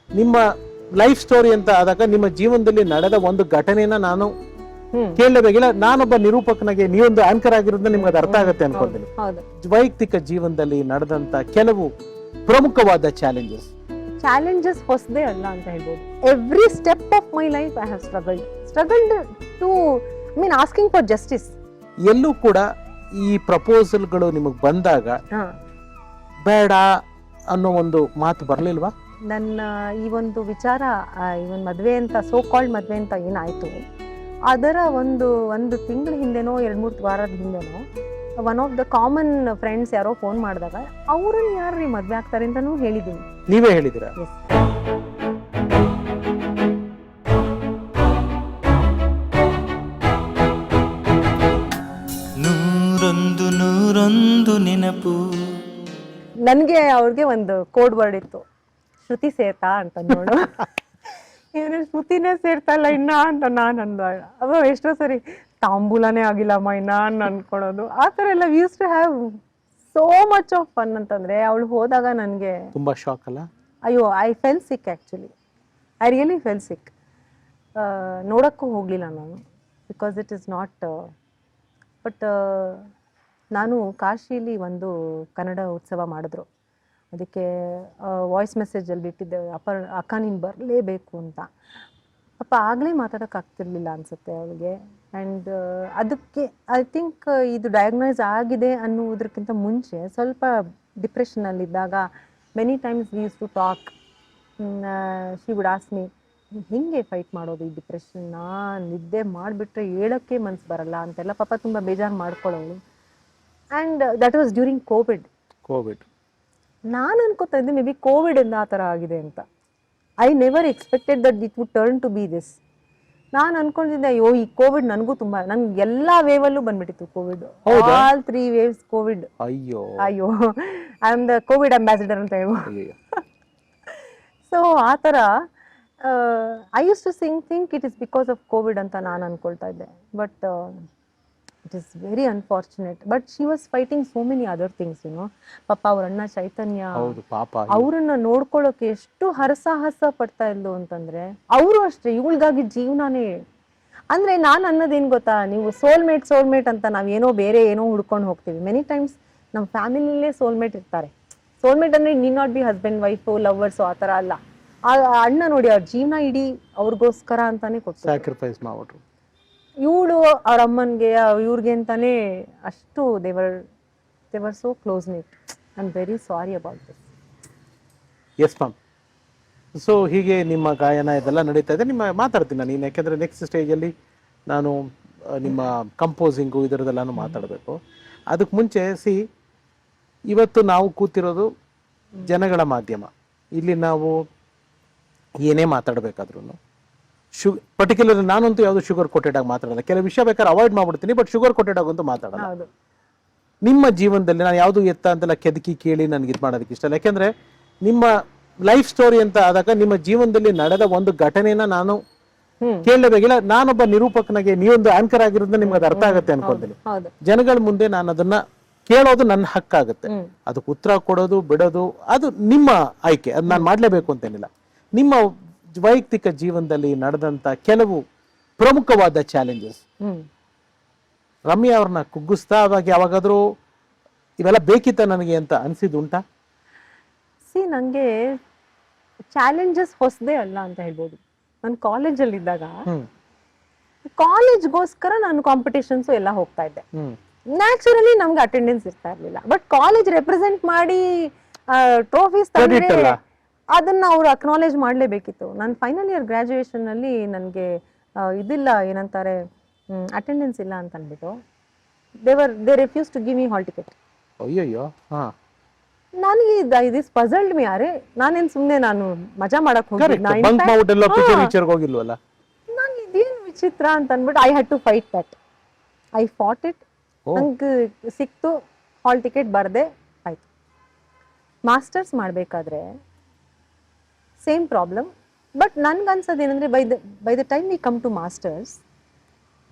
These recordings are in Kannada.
ನಿಮ್ಮ ಲೈಫ್ ಸ್ಟೋರಿ ಅಂತ ಆದಾಗ ನಿಮ್ಮ ಜೀವನದಲ್ಲಿ ನಡೆದ ಒಂದು ಘಟನೆನ ನಾನು ಕೇಳಲೇಬೇಕಿಲ್ಲ. ನಾನೊಬ್ಬ ನಿರೂಪಕನಾಗಿ ನೀವೊಂದು ಆಂಕರ್ ಆಗಿರೋದ್ರಿಂದ ನಿಮ್ಗೆ ಅದು ಅರ್ಥ ಆಗುತ್ತೆ ಅನ್ಕೊಂತೀನಿ. ವೈಯಕ್ತಿಕ ಜೀವನದಲ್ಲಿ ನಡೆದಂತ ಕೆಲವು ಪ್ರಮುಖವಾದ ಚಾಲೆಂಜಸ್ ಹೊಸದೇ ಅಲ್ಲ ಅಂತ ಹೇಳ್ಬೋದು. Every step of my life I have struggled to asking for justice. ಎಲ್ಲೂ ಕೂಡ ಈ ಪ್ರಪೋಸಲ್ಗಳು ನಿಮಗೆ ಬಂದಾಗ ಬೇಡ ಅನ್ನೋ ಒಂದು ಮಾತು ಬರ್ಲಿಲ್ವಾ? ನನ್ನ ಈ ಒಂದು ವಿಚಾರ, ಈ ಒಂದು ಮದುವೆ ಅಂತ ಸೋ ಕಾಲ್ಡ್ ಮದುವೆ ಅಂತ ಏನಾಯ್ತು, ಅದರ ಒಂದು ತಿಂಗಳ ಹಿಂದೆನೋ 2-3 ವಾರದ ಹಿಂದೆನೋ one of the common friends ಯಾರೋ ಫೋನ್ ಮಾಡಿದಾಗ ಅವ್ರನ್ನ ಯಾರ್ರೀ ಮದ್ವೆ ಆಗ್ತಾರೆ ಅಂತಾನೂ ಹೇಳಿದ್ದೀನಿ. ನೀವೇ ಹೇಳಿದಿರಾ? ನೂರೊಂದು ನೆನಪು. ನನಗೆ ಅವ್ರಿಗೆ ಒಂದು ಕೋಡ್ ವರ್ಡ್ ಇತ್ತು, ಶ್ರುತಿ ಸೇರ್ತಾ ಅಂತ. ನೋಡು ಏನು ಶ್ರುತಿನೇ ಸೇರ್ತಾಯಿಲ್ಲ ಇನ್ನ ಅಂತ ನಾನು ಅಂದಾಗ, ಅವ ಎಷ್ಟೋ ಸರಿ ತಾಂಬೂಲನೇ ಆಗಿಲ್ಲಮ್ಮ ಇನ್ನ ಅನ್ಕೊಳ್ಳೋದು. ಆ ಥರ ಎಲ್ಲ used to have so much of fun ಅಂತಂದ್ರೆ ಅವಳು ಹೋದಾಗ ನನಗೆ ತುಂಬಾ ಶಾಕ್ ಅಲ್ಲ? ಅಯ್ಯೋ, I fell sick actually. I really fell sick. ನೋಡೋಕ್ಕೂ ಹೋಗಲಿಲ್ಲ ನಾನು, because it is not. But ನಾನು ಕಾಶಿಲಿ ಒಂದು ಕನ್ನಡ ಉತ್ಸವ ಮಾಡಿದ್ರು, ಅದಕ್ಕೆ ವಾಯ್ಸ್ ಮೆಸೇಜಲ್ಲಿ ಬಿಟ್ಟಿದ್ದೆ, ಅಕ್ಕ ನೀನು ಬರಲೇಬೇಕು ಅಂತ. ಪಾಪ ಆಗಲೇ ಮಾತಾಡೋಕ್ಕಾಗ್ತಿರ್ಲಿಲ್ಲ ಅನಿಸುತ್ತೆ ಅವಳಿಗೆ. ಆ್ಯಂಡ್ ಅದಕ್ಕೆ ಐ ಥಿಂಕ್ ಇದು ಡಯಾಗ್ನೈಸ್ ಆಗಿದೆ ಅನ್ನುವುದಕ್ಕಿಂತ ಮುಂಚೆ ಸ್ವಲ್ಪ ಡಿಪ್ರೆಷನಲ್ಲಿದ್ದಾಗ many times we used to talk. She would ask me, ಹೆಂಗೆ ಫೈಟ್ ಮಾಡೋದು ಈ ಡಿಪ್ರೆಷನ್ನ, ನಿದ್ದೆ ಮಾಡಿಬಿಟ್ರೆ ಹೇಳೋಕ್ಕೆ ಮನ್ಸು ಬರಲ್ಲ ಅಂತೆಲ್ಲ ಪಾಪ ತುಂಬ ಬೇಜಾರು ಮಾಡ್ಕೊಳ್ಳೋಳು. And that was during COVID. ನಾನು ಅನ್ಕೋತಾ ಇದ್ದೆ ಮೇ ಬಿ ಕೋವಿಡಿಂದ ಆ ಥರ ಆಗಿದೆ ಅಂತ. I never expected that it would turn to be this. ನಾನು ಅನ್ಕೊಂಡಿದ್ದೆ, ಅಯ್ಯೋ ಈ ಕೋವಿಡ್ ನನಗೂ ತುಂಬ, ನನ್ಗೆ ಎಲ್ಲ ವೇವಲ್ಲೂ ಬಂದ್ಬಿಟ್ಟಿತ್ತು ಕೋವಿಡ್. All 3 waves COVID. ಅಯ್ಯೋ I am the COVID ambassador ಅಂತ ಹೇಳ್ಬೋದು. ಸೊ ಆ ಥರ I used to think it is because of COVID ಅಂತ ನಾನು ಅನ್ಕೊಳ್ತಾ ಇದ್ದೆ. But it is very unfortunate. But she was fighting so many other things, you know. ಪಾಪ ಅವ್ರ ಅಣ್ಣ ಚೈತನ್ಯ ಅವ್ರನ್ನ ನೋಡ್ಕೊಳ್ಳೋಕೆ ಎಷ್ಟು ಹರಸಾಹಸ ಪಡ್ತಾ ಇದ್ಲು ಅಂತಂದ್ರೆ, ಅವರು ಅಷ್ಟೇ ಇವಳಿಗಾಗಿ ಜೀವನಾನೇ. ಅಂದ್ರೆ ನಾನು ಅನ್ನೋದೇನು ಗೊತ್ತಾ, ನೀವು ಸೋಲ್ಮೇಟ್ ಅಂತ ನಾವೇನೋ ಬೇರೆ ಏನೋ ಹುಡ್ಕೊಂಡು ಹೋಗ್ತೀವಿ. ಮೆನಿ ಟೈಮ್ಸ್ ನಮ್ಮ ಫ್ಯಾಮಿಲಿಲೇ ಸೋಲ್ಮೇಟ್ ಇರ್ತಾರೆ. ಸೋಲ್ಮೇಟ್ ಅಂದ್ರೆ need not be husband wife lovers ಆ ಥರ ಅಲ್ಲ. ಆ ಅಣ್ಣ ನೋಡಿ ಅವ್ರ ಜೀವನ ಇಡೀ ಅವ್ರಿಗೋಸ್ಕರ ಅಂತಾನೆ ಕೊಟ್ಟು ಸ್ಯಾಕ್ರಿಫೈಸ್ ಮಾಡ್ಬಿಟ್ರು. ಇವಳು ಅವ್ರ ಅಮ್ಮನಿಗೆ ಇವ್ರಿಗೆ ಅಂತಾನೆ ಅಷ್ಟು they were so close knit. I am very sorry about this. Yes ma'am. So ಹೀಗೆ ನಿಮ್ಮ ಗಾಯನ ಇದೆಲ್ಲ ನಡೀತಾ ಇದೆ. ನಿಮ್ಮ ಮಾತಾಡ್ತೀನಿ ನಾನು ಇನ್ನು, ಯಾಕೆಂದರೆ ನೆಕ್ಸ್ಟ್ ಸ್ಟೇಜಲ್ಲಿ ನಾನು ನಿಮ್ಮ ಕಂಪೋಸಿಂಗು ಇದರದೆಲ್ಲನೂ ಮಾತಾಡಬೇಕು. ಅದಕ್ಕೆ ಮುಂಚೆ ಇವತ್ತು ನಾವು ಕೂತಿರೋದು ಜನಗಳ ಮಾಧ್ಯಮ. ಇಲ್ಲಿ ನಾವು ಏನೇ ಮಾತಾಡಬೇಕಾದ್ರೂ ಪರ್ಟಿಕ್ಯುಲರ್ ನಾನಂತೂ ಯಾವುದು ಶುಗರ್ ಕೋಟೆಡ್ ಆಗಿ ಮಾತಾಡಲ್ಲ. ಕೆಲವು ವಿಷಯ ಬೇಕಾದ್ರೆ ಅವಾಯ್ಡ್ ಮಾಡ್ಬಿಡ್ತೀನಿ, ಬಟ್ ಶುಗರ್ ಕೋಟೆಡ್ ಆಗಂತೂ ಮಾತಾಡಲ್ಲ. ನಿಮ್ಮ ಜೀವನದಲ್ಲಿ ನಾನು ಯಾವುದು ಎತ್ತ ಅಂತೆಲ್ಲ ಕೆದಕಿ ಕೇಳಿ ನನಗೆ ಇದು ಮಾಡೋದಕ್ಕೆ ಇಷ್ಟ ಇಲ್ಲ. ಯಾಕೆಂದ್ರೆ ನಿಮ್ಮ ಲೈಫ್ ಸ್ಟೋರಿ ಅಂತ ಆದಾಗ ನಿಮ್ಮ ಜೀವನದಲ್ಲಿ ನಡೆದ ಒಂದು ಘಟನೆನ ನಾನು ಕೇಳಲೇಬೇಕಿಲ್ಲ. ನಾನೊಬ್ಬ ನಿರೂಪಕನಾಗಿ ನೀವೊಂದು ಆಂಕರ್ ಆಗಿರೋದ್ರಿಂದ ನಿಮ್ಗೆ ಅದು ಅರ್ಥ ಆಗುತ್ತೆ ಅನ್ಕೊಂತೀನಿ. ಜನಗಳ ಮುಂದೆ ನಾನು ಅದನ್ನ ಕೇಳೋದು ನನ್ನ ಹಕ್ಕಾಗುತ್ತೆ. ಅದಕ್ಕೆ ಉತ್ತರ ಕೊಡೋದು ಬಿಡೋದು ಅದು ನಿಮ್ಮ ಆಯ್ಕೆ, ಅದು ನಾನು ಮಾಡ್ಲೇಬೇಕು ಅಂತೇನಿಲ್ಲ. ನಿಮ್ಮ ವೈಯಕ್ತಿಕ ಜೀವನದಲ್ಲಿ ನಡೆದಂತ ಕೆಲವು ಪ್ರಮುಖವಾದ ಚಾಲೆಂಜಸ್, ರಮ್ಯಾ ಅವ್ರನ್ನ ಕುಗ್ಗಿಸ್ತಾ ಅವಾಗ ಯಾವಾಗಾದ್ರೂ ಇವೆಲ್ಲ ಬೇಕಿತ್ತ ನನಗೆ ಅಂತ ಅನ್ಸಿದ್ದುಂಟಾ? ನನಗೆ ಚಾಲೆಂಜಸ್ ಹೊಸದೇ ಅಲ್ಲ ಅಂತ ಹೇಳ್ಬೋದು. ನಾನು ಕಾಲೇಜಲ್ಲಿ ಇದ್ದಾಗ ಕಾಲೇಜ್ಗೋಸ್ಕರ ನಾನು ಕಾಂಪಿಟೇಷನ್ಸ್ ಎಲ್ಲ ಹೋಗ್ತಾ ಇದ್ದೆ. ನ್ಯಾಚುರಲಿ ನಮ್ಗೆ ಅಟೆಂಡೆನ್ಸ್ ಇರ್ತಾ ಇರ್ಲಿಲ್ಲ. ಬಟ್ ಕಾಲೇಜ್ ರೆಪ್ರೆಸೆಂಟ್ ಮಾಡಿ ಟ್ರೋಫೀಸ್ ತಂದ್ರೆ ಅದನ್ನ ಅವ್ರು ಅಕ್ನಾಲೇಜ್ ಮಾಡಲೇಬೇಕಿತ್ತು. ನಾನು ಫೈನಲ್ ಇಯರ್ ಗ್ರಾಜುಯೇಷನ್ ಅಲ್ಲಿ ನನಗೆ ಇದಿಲ್ಲ, ಏನಂತಾರೆ, ಅಟೆಂಡೆನ್ಸ್ ಇಲ್ಲ ಅಂತ ಅಂದ್ಬಿಟ್ಟು they refuse to give me hall ticket. ಅಯ್ಯಯ್ಯೋ. ನನಗೆ ದಿಸ್ ಪಜಲ್ಡ್ ಮಿ. ಯಾರೇ ನಾನೇನು ಸುಮ್ಮನೆ ನಾನು ಮಜಾ ಮಾಡಕ್ ಹೋಗಿದ್ದೆ, ನಂಗೆ ಇದೇನು ವಿಚಿತ್ರ ಅಂತ ಅಂದ್ಬಿಟ್ಟು I had to fight that. I fought it. ನಂಗೆ ಸಿಕ್ತು, ಹಾಲ್ ಟಿಕೆಟ್ ಬರ್ದೆ ಆಯ್ತು. ಮಾಸ್ಟರ್ಸ್ ಮಾಡಬೇಕಾದ್ರೆ ಸೇಮ್ ಪ್ರಾಬ್ಲಮ್. ಬಟ್ ನನ್ಗನ್ಸೋದು ಏನಂದ್ರೆ by the time we come to masters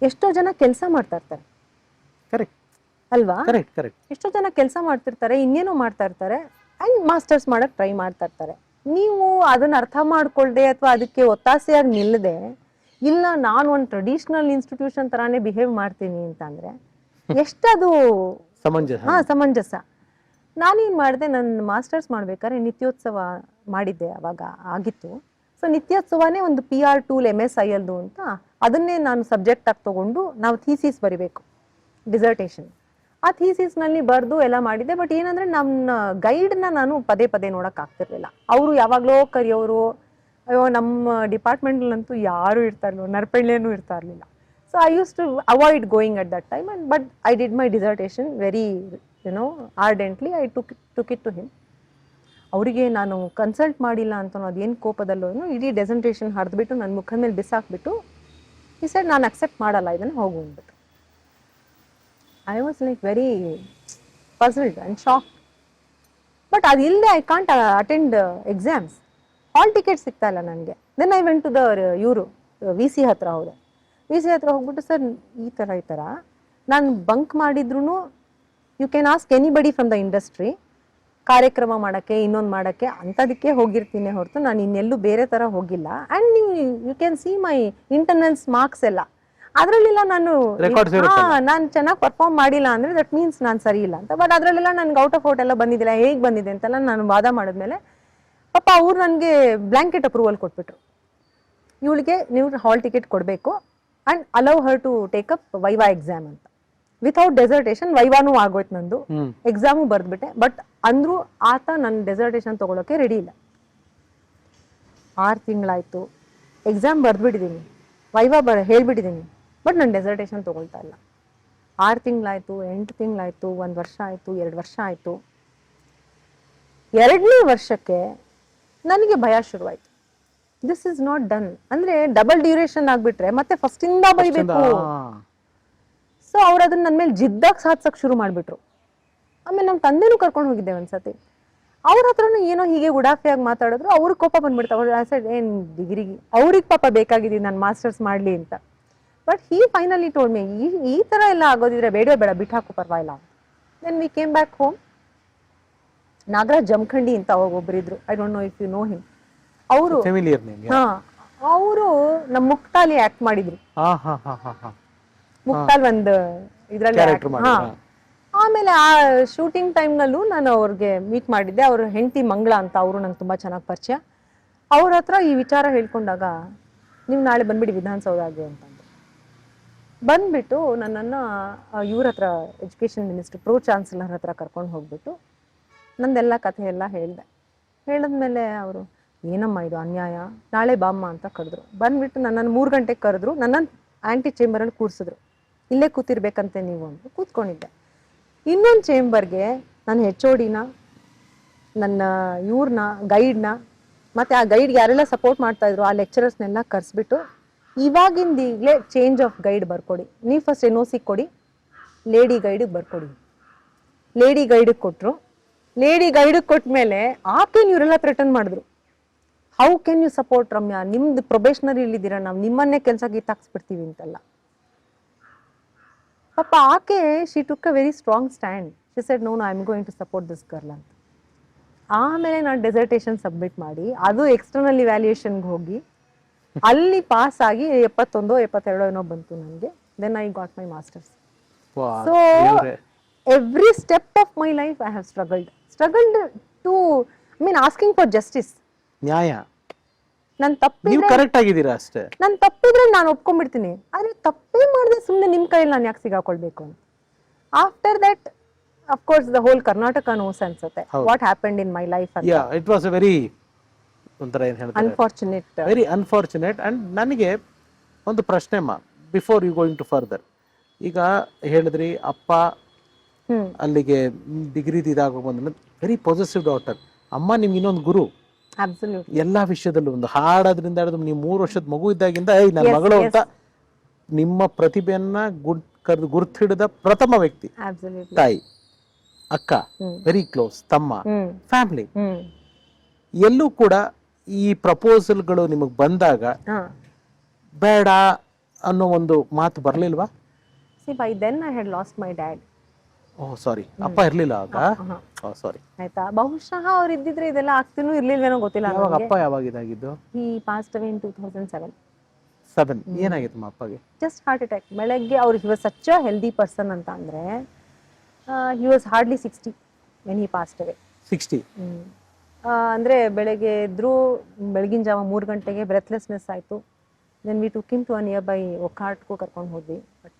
ಎಷ್ಟೋ ಜನ ಕೆಲಸ ಮಾಡ್ತಾ ಇರ್ತಾರೆ. ಕರೆಕ್ಟ್ ಅಲ್ವಾ? ಕರೆಕ್ಟ್. ಎಷ್ಟೋ ಜನ ಕೆಲಸ ಮಾಡ್ತಿರ್ತಾರೆ, ಇನ್ನೇನೋ ಮಾಡ್ತಾ ಇರ್ತಾರೆ, ಅಂಡ್ ಮಾಸ್ಟರ್ಸ್ ಮಾಡಕ್ ಟ್ರೈ ಮಾಡ್ತಾ ಇರ್ತಾರೆ. ನೀವು ಅದನ್ನ ಅರ್ಥ ಮಾಡ್ಕೊಳ್ದೆ ಅಥವಾ ಅದಕ್ಕೆ ಒತ್ತಾಸೆಯಾಗಿ ನಿಲ್ಲದೆ, ಇಲ್ಲ ನಾನು ಒಂದು ಟ್ರೆಡಿಷನಲ್ ಇನ್ಸ್ಟಿಟ್ಯೂಷನ್ ತರಾನೇ ಬಿಹೇವ್ ಮಾಡ್ತೀನಿ ಅಂತಂದ್ರೆ ಎಷ್ಟದು ಸಮಂಜಸ. ಸಮಂಜಸ. ನಾನೇನ್ ಮಾಡಿದೆ, ನನ್ನ ಮಾಸ್ಟರ್ಸ್ ಮಾಡ್ಬೇಕಾದ್ರೆ ನಿತ್ಯೋತ್ಸವ ಮಾಡಿದ್ದೆ, ಅವಾಗ ಆಗಿತ್ತು. ಸೊ ನಿತ್ಯೋತ್ಸವನೇ ಒಂದು PR ಟೂಲ್ MSIL ಅಂತ, ಅದನ್ನೇ ನಾನು ಸಬ್ಜೆಕ್ಟ್ ಆಗಿ ತಗೊಂಡು ನಾವು ಥೀಸಿಸ್ ಬರಿಬೇಕು, ಡಿಸರ್ಟೇಷನ್. ಆ ಥೀಸಿಸ್ನಲ್ಲಿ ಬರೆದು ಎಲ್ಲ ಮಾಡಿದ್ದೆ. ಬಟ್ ಏನಂದ್ರೆ ನನ್ನ ಗೈಡ್ನ ನಾನು ಪದೇ ಪದೇ ನೋಡಕ್ ಆಗ್ತಿರ್ಲಿಲ್ಲ. ಅವರು ಯಾವಾಗಲೋ ಕರೆಯೋರು, ಅಯ್ಯೋ ನಮ್ಮ ಡಿಪಾರ್ಟ್ಮೆಂಟ್ಲಂತೂ ಯಾರು ಇರ್ತಾ ಇರ್ಲಿಲ್ಲ, ನರ್ಪಳ್ಳಿಯೂ ಇರ್ತಾ ಇರಲಿಲ್ಲ. So I used to avoid going at that time. And but I did my dissertation very ardently. I took it to him. ಅವರಿಗೆ ನಾನು ಕನ್ಸಲ್ಟ್ ಮಾಡಿಲ್ಲ ಅಂತ ಅದೇನು ಕೋಪದಲ್ಲೋ ಇಡೀ ಡೆಸರ್ಟೇಷನ್ ಹರಿದ್ಬಿಟ್ಟು ನನ್ನ ಮುಖದ ಮೇಲೆ ಬಿಸಾಕ್ಬಿಟ್ಟು ಈ ಸೈಡ್ ನಾನು ಅಕ್ಸೆಪ್ಟ್ ಮಾಡಲ್ಲ ಇದನ್ನು, ಹೋಗು ಅಂದ್ಬಿಟ್ಟು. I was like very puzzled and shock. But ಅದಿಲ್ಲದೆ I can't attend exams. Hall ticket ಸಿಗ್ತಾ ಇಲ್ಲ ನನಗೆ. Then I went to the ಇವರು VC ಹತ್ರ ಹೋದೆ. VC ಹತ್ರ ಹೋಗ್ಬಿಟ್ಟು, ಸರ್ ಈ ಥರ ನಾನು ಬಂಕ್ ಮಾಡಿದ್ರು you can ask anybody from the industry, ಕಾರ್ಯಕ್ರಮ ಮಾಡೋಕ್ಕೆ ಇನ್ನೊಂದು ಮಾಡೋಕ್ಕೆ ಅಂಥದಕ್ಕೆ ಹೋಗಿರ್ತೀನಿ ಹೊರತು ನಾನು ಇನ್ನೆಲ್ಲೂ ಬೇರೆ ಥರ ಹೋಗಿಲ್ಲ. ಆ್ಯಂಡ್ ನೀವು you can see my internals marks ಎಲ್ಲ, ಅದರಲ್ಲೆಲ್ಲ ನಾನು ಚೆನ್ನಾಗಿ ಪರ್ಫಾರ್ಮ್ ಮಾಡಿಲ್ಲ ಅಂದರೆ ದಟ್ ಮೀನ್ಸ್ ನಾನು ಸರಿ ಇಲ್ಲ ಅಂತ. ಬಟ್ ಅದರಲ್ಲೆಲ್ಲ ನನಗೆ ಔಟ್ ಆಫ್ ಔಟ್ ಎಲ್ಲ ಬಂದಿದ್ದಿಲ್ಲ, ಹೇಗೆ ಬಂದಿದೆ ಅಂತೆಲ್ಲ ನಾನು ವಾದ ಮಾಡಿದ್ಮೇಲೆ ಪಾಪ ಅವ್ರು ನನಗೆ ಬ್ಲ್ಯಾಂಕೆಟ್ ಅಪ್ರೂವಲ್ ಕೊಟ್ಬಿಟ್ರು. ಇವಳಿಗೆ ನೀವು ಹಾಲ್ ಟಿಕೆಟ್ ಕೊಡಬೇಕು and allow her to take up viva exam ಅಂತ. ವಿಥೌಟ್ ಡೆಸರ್ಟೇಷನ್ ವೈವಾನೂ ಆಗೋಯ್ತು ನಂದು, ಎಕ್ಸಾಮು ಬರೆದ್ಬಿಟ್ಟೆ. ಬಟ್ ಅಂದರೂ ಆತ ನನ್ನ ಡೆಸರ್ಟೇಷನ್ ತೊಗೊಳಕ್ಕೆ ರೆಡಿ ಇಲ್ಲ. 6 ತಿಂಗಳಾಯಿತು, ಎಕ್ಸಾಮ್ ಬರೆದ್ಬಿಟ್ಟಿದ್ದೀನಿ, ವೈವಾ ಹೇಳ್ಬಿಟ್ಟಿದ್ದೀನಿ, ಬಟ್ ನಾನು ಡೆಸರ್ಟೇಷನ್ ತೊಗೊಳ್ತಾ ಇಲ್ಲ. 6 ತಿಂಗಳಾಯಿತು, 8 ತಿಂಗಳಾಯಿತು, 1 ವರ್ಷ ಆಯಿತು, 2 ವರ್ಷ ಆಯಿತು. 2ನೇ ವರ್ಷಕ್ಕೆ ನನಗೆ ಭಯ ಶುರುವಾಯಿತು. ದಿಸ್ ಇಸ್ ನಾಟ್ ಡನ್ ಅಂದರೆ ಡಬಲ್ ಡ್ಯೂರೇಷನ್ ಆಗಿಬಿಟ್ರೆ ಮತ್ತೆ ಫಸ್ಟಿಂದ ಬರೀಬೇಕು. ಸೊ ಅವ್ರು ಅದನ್ನ ನನ್ನ ಮೇಲೆ ಜಿದ್ದಾಗ ಸಾಧಿಸಕ್ಕೆ ಶುರು ಮಾಡಿಬಿಟ್ರು. ಆಮೇಲೆ ನಮ್ಮ ತಂದೆನೂ ಕರ್ಕೊಂಡು ಹೋಗಿದ್ದೆ ಒಂದ್ಸತಿ. ಅವ್ರ ಹತ್ರನೂ ಏನೋ ಹೀಗೆ ಉಡಾಫಿಯಾಗಿ ಮಾತಾಡಿದ್ರು. ಅವ್ರಿಗೆ ಕೋಪ ಬಂದ್ಬಿಡ್ತಾವೆ. ಆ ಸೈಡ್ ಏನು ಡಿಗ್ರಿಗೆ ಅವ್ರಿಗೆ ಪಾಪ ಬೇಕಾಗಿದ್ದೀನಿ ನಾನು ಮಾಸ್ಟರ್ಸ್ ಮಾಡಲಿ ಅಂತ. But he finally told me, ಈ ಥರ ಎಲ್ಲ ಆಗೋದಿದ್ರೆ ಬೇಡ ಬಿಟ್ಟು ಹಾಕು, ಪರವಾಗಿಲ್ಲ. Then we came back home. Nagaraj Jamkhandi ಅಂತ ಒಬ್ಬರಿದ್ರು, I don't know if you know him. ಅವರು ಅವರು ನಮ್ಮ ಮುಕ್ತಾಲಿ ಆಕ್ಟ್ ಮಾಡಿದ್ರು. ಮುಕ್ತಾಲ್ ಒಂದು ಇದ್ರಲ್ಲಿ. ಆಮೇಲೆ ಆ ಶೂಟಿಂಗ್ ಟೈಮ್ನಲ್ಲೂ ನಾನು ಅವ್ರಿಗೆ ಮೀಟ್ ಮಾಡಿದ್ದೆ. ಅವ್ರ ಹೆಂಡತಿ ಮಂಗಳ ಅಂತ, ಅವರು ನಂಗೆ ತುಂಬ ಚೆನ್ನಾಗಿ ಪರಿಚಯ. ಅವ್ರ ಹತ್ರ ಈ ವಿಚಾರ ಹೇಳ್ಕೊಂಡಾಗ, ನೀವು ನಾಳೆ ಬಂದ್ಬಿಡಿ ವಿಧಾನಸೌಧಗೆ ಅಂತಂದು ಬಂದ್ಬಿಟ್ಟು ನನ್ನನ್ನು ಇವ್ರ ಹತ್ರ ಎಜುಕೇಷನ್ ಮಿನಿಸ್ಟರ್ ಪ್ರೋ ಚಾನ್ಸಲರ್ ಹತ್ರ ಕರ್ಕೊಂಡು ಹೋಗ್ಬಿಟ್ಟು ನಂದೆಲ್ಲ ಕಥೆ ಎಲ್ಲ ಹೇಳಿದೆ. ಹೇಳಿದ್ಮೇಲೆ ಅವರು, ಏನಮ್ಮ ಇದು ಅನ್ಯಾಯ, ನಾಳೆ ಬಾಮ್ಮ ಅಂತ ಕರೆದ್ರು. ಬಂದ್ಬಿಟ್ಟು ನನ್ನನ್ನು 3 ಗಂಟೆಗೆ ಕರೆದ್ರು. ನನ್ನನ್ನು ಆಂಟಿ ಚೇಂಬರಲ್ಲಿ ಕೂರಿಸಿದ್ರು. ಇಲ್ಲೇ ಕೂತಿರ್ಬೇಕಂತೆ ನೀವು ಅಂತ. ಕೂತ್ಕೊಂಡಿದ್ದೆ. ಇನ್ನೊಂದು ಚೇಂಬರ್ಗೆ ನನ್ನ HOD ನನ್ನ ಇವ್ರನ್ನ ಗೈಡ್ನ ಮತ್ತು ಆ ಗೈಡ್ಗೆ ಯಾರೆಲ್ಲ ಸಪೋರ್ಟ್ ಮಾಡ್ತಾಯಿದ್ರು ಆ ಲೆಕ್ಚರರ್ಸ್ನೆಲ್ಲ ಕರೆಸ್ಬಿಟ್ಟು, ಇವಾಗಿಂದೀಗಲೇ ಚೇಂಜ್ ಆಫ್ ಗೈಡ್ ಬರ್ಕೊಡಿ, ನೀವು ಫಸ್ಟ್ NOC ಕೊಡಿ, ಲೇಡಿ ಗೈಡಿಗೆ ಬರ್ಕೊಡಿ. ಲೇಡಿ ಗೈಡಿಗೆ ಕೊಟ್ಟರು. ಲೇಡಿ ಗೈಡಿಗೆ ಕೊಟ್ಟ ಮೇಲೆ ಆಕೆ ಇವರೆಲ್ಲ ಥ್ರೆಟನ್ ಮಾಡಿದ್ರು. How can you support Ramya, ನಿಮ್ದು ಪ್ರೊಬೇಷನರಿ ಇಲ್ಲಿದ್ದೀರಾ, ನಾವು ನಿಮ್ಮನ್ನೇ ಕೆಲಸ ಗೀತಾಕ್ಸ್ಬಿಡ್ತೀವಿ ಅಂತೆಲ್ಲ. ಪಾಪ ಆಕೆ she took a very strong stand. She said no, I am going to support this girl ಅಂತ. ಆಮೇಲೆ ನಾನು ಡೆಸರ್ಟೇಷನ್ ಸಬ್ಮಿಟ್ ಮಾಡಿ, ಅದು ಎಕ್ಸ್ಟರ್ನಲ್ ಇವ್ಯಾಲ್ಯೂಯೇಷನ್ಗೆ ಹೋಗಿ ಅಲ್ಲಿ ಪಾಸ್ ಆಗಿ 71 72 ಏನೋ ಬಂತು ನನಗೆ. Then I got my masters. So every step of my life I have struggled to asking for justice, ನ್ಯಾಯ. ನಾನು ತಪ್ಪಿದ್ರೆ ಕರೆಕ್ಟ್ ಆಗಿದ್ದೀರಾ ಅಷ್ಟೇ. ನಾನು ತಪ್ಪಿದ್ರೆ ನಾನು ಒಪ್ಕೊಂಡ್ಬಿಡ್ತೀನಿ. ಆದ್ರೆ ತಪ್ಪೇ ಮಾಡಿದ್ರೆ ಸುಮ್ಮನೆ ನಿಮ್ಮ ಕೈಯಲ್ಲಿ ನಾನು ಯಾಕೆ ಸಿಗಾಕೊಳ್ಬೇಕು ಅಂತ. After that of course the whole Karnataka knows ಅನ್ಸುತ್ತೆ what happened in my life ಅಂತ. ಇಟ್ ವಾಸ್ ಅ ವೆರಿ ಒಂಥರ ಏನು ಹೇಳ್ತಾರೆ, ವೆರಿ ಅನ್ಫಾರ್ಚುನೇಟ್. ಅಂಡ್ ನನಗೆ ಒಂದು ಪ್ರಶ್ನೆ before you going to further. ಈಗ ಹೇಳಿದ್ರಿ ಅಪ್ಪ ಅಲ್ಲಿಗೆ ಡಿಗ್ರಿ ಇದಾಗ ಬಂದ ವೆರಿ ಪಾಸಿಟಿವ್ ಡಾಟರ್. ಅಮ್ಮ ನಿಮ್ಗೆ ಇನ್ನೊಂದು ಗುರು ಎಲ್ಲಾ ವಿಷಯದಲ್ಲೂ. ಒಂದು ಹಾಡೋದ್ರಿಂದ ಹಿಡಿದು ನೀವು 3 ವರ್ಷದ ಮಗು ಇದ್ದಾಗಿಂದ ನನ್ನ ಮಗಳು ಅಂತ ನಿಮ್ಮ ಪ್ರತಿಭೆಯನ್ನ ಗುರ್ತು ಹಿಡಿದ ಪ್ರಥಮ ವ್ಯಕ್ತಿ ತಾಯಿ. ಅಕ್ಕ ವೆರಿ ಕ್ಲೋಸ್, ತಮ್ಮ, ಫ್ಯಾಮಿಲಿ. ಎಲ್ಲೂ ಕೂಡ ಈ ಪ್ರಪೋಸಲ್ಗಳು ನಿಮಗೆ ಬಂದಾಗ ಬೇಡ ಅನ್ನೋ ಒಂದು ಮಾತು ಬರ್ಲಿಲ್ವಾ? See, by then I had lost my dad. ಓಹ್ ಸಾರಿ, ಅಪ್ಪ ಇರ್ಲಿಲ್ಲ ಆಗ. ಸಾರಿ. ಆಯ್ತಾ, ಬಹುಶಃ ಅವ್ರು ಇದ್ದಿದ್ರೆ ಇದೆಲ್ಲ ಆಗ್ತೀನೂ ಇರ್ಲಿಲ್ವೇನೋ ಗೊತ್ತಿಲ್ಲ. ಯಾವಾಗ ಅಪ್ಪ ಯಾವಾಗ ಇದಾಗಿದ್ದು? ಈ ಪಾಸ್ಟ್ ಅವೇ ಇನ್ 2007. ಏನಾಗಿತ್ತು ಅಪ್ಪಗೆ? Just heart attack. ಬೆಳಗ್ಗೆ ಅವ್ರು he was such a healthy person ಅಂತ ಅಂದ್ರೆ he was hardly 60 when he past ಅವೇ. 60? ಅಂದ್ರೆ ಬೆಳಗ್ಗೆ ಎದ್ರು ಬೆಳಗಿನ ಜಾವ 3 ಗಂಟೆಗೆ ಬ್ರೆತ್ಲೆಸ್ನೆಸ್ ಆಯ್ತು. Then we took him to a nearby ಒಕಾರ್ಟ್ಗೂ ಕರ್ಕೊಂಡು ಹೋದ್ವಿ. But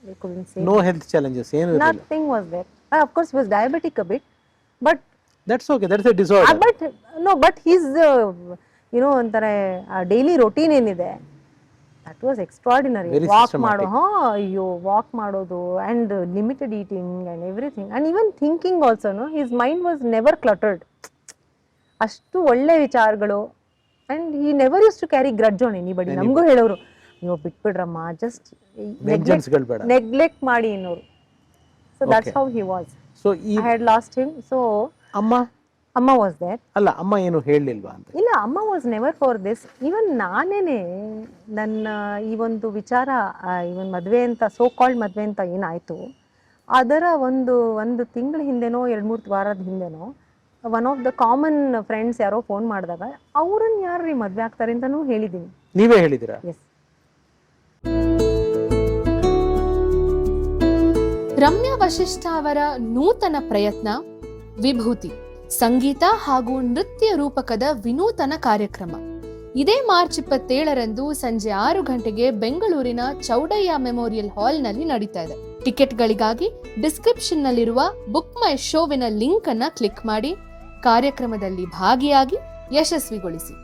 we couldn't say. No health challenges ಏನು ಇರಲಿಲ್ಲ? Nothing was there. Of course he was diabetic a bit, but that's okay, that's a disorder. but his ಒಂಥರ ಡೈಲಿ ರೊಟೀನ್ ಏನಿದೆ ದಟ್ ವಾಸ್ ಎಕ್ಸ್ಟ್ರಾರ್ಡಿನರಿ. ವಾಕ್ ಮಾಡೋದು and limited eating and everything and even thinking also. His mind was never cluttered. ಅಷ್ಟು ಒಳ್ಳೆ ವಿಚಾರಗಳು. And he never used to carry grudge on anybody. ನಮಗೂ ಹೇಳೋರು, ನೀವು ಬಿಟ್ಬಿಡ್ರಮ್ಮ, ಜಸ್ಟ್ ನೆಗ್ಲೆಕ್ಟ್ ಮಾಡಿ ಅನ್ನೋರು. So that's how he was. So I had lost him. So Amma was there. ಅಲ್ಲ, ಅಮ್ಮ ಏನು ಹೇಳಲಿಲ್ವಾ ಅಂತ? ಇಲ್ಲ, Amma was never for this. Even ನಾನೇನೆ ನನ್ನ ಈ ಒಂದು ವಿಚಾರ, ಇವನ್ ಮದುವೆ ಅಂತ ಸೋ ಕಾಲ್ಡ್ ಮದುವೆ ಅಂತ ಏನಾಯ್ತು, ಅದರ ಒಂದು ತಿಂಗಳ ಹಿಂದೆನೋ 2-3 ವಾರದ ಹಿಂದೆನೋ one of the common friends ಯಾರೋ ಫೋನ್ ಮಾಡಿದಾಗ ಅವ್ರನ್ನ ಯಾರು ಮದುವೆ ಆಗ್ತಾರೆ ಅಂತಾನೂ ಹೇಳಿದ್ದೀನಿ. ನೀವೇ ಹೇಳಿದಿರಾ? ಎಸ್. ರಮ್ಯಾ ವಶಿಷ್ಠ ಅವರ ನೂತನ ಪ್ರಯತ್ನ ವಿಭೂತಿ, ಸಂಗೀತ ಹಾಗೂ ನೃತ್ಯ ರೂಪಕದ ವಿನೂತನ ಕಾರ್ಯಕ್ರಮ ಇದೇ ಮಾರ್ಚ್ 27ರಂದು ಸಂಜೆ 6 ಗಂಟೆಗೆ ಬೆಂಗಳೂರಿನ ಚೌಡಯ್ಯ ಮೆಮೋರಿಯಲ್ ಹಾಲ್ನಲ್ಲಿ ನಡೀತಾ ಇದೆ. ಟಿಕೆಟ್ಗಳಿಗಾಗಿ ಡಿಸ್ಕ್ರಿಪ್ಷನ್ ನಲ್ಲಿರುವ ಬುಕ್ ಮೈ ಶೋವಿನ ಲಿಂಕ್ ಅನ್ನ ಕ್ಲಿಕ್ ಮಾಡಿ ಕಾರ್ಯಕ್ರಮದಲ್ಲಿ ಭಾಗಿಯಾಗಿ ಯಶಸ್ವಿಗೊಳಿಸಿ.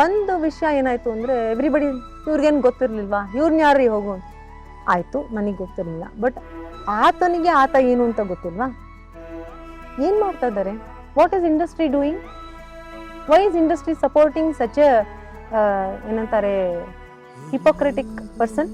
ಒಂದು ವಿಷಯ ಏನಾಯ್ತು ಅಂದ್ರೆ, ಎವ್ರಿಬಡಿ ಇವ್ರಿಗೇನು ಗೊತ್ತಿರ್ಲಿಲ್ವಾ, ಇವ್ರನ್ನ ಯಾರ್ರಿ ಹೋಗು ಆಯ್ತು, ನನಗೆ ಗೊತ್ತಿರಲಿಲ್ಲ. ಬಟ್ ಆತನಿಗೆ ಆತ ಏನು ಅಂತ ಗೊತ್ತಿಲ್ವಾ? ಏನ್ ಮಾಡ್ತಾ ಇದ್ದಾರೆ? What is industry doing? Why is industry supporting such ಏನಂತಾರೆ ಹಿಪೋಕ್ರೆಟಿಕ್ ಪರ್ಸನ್?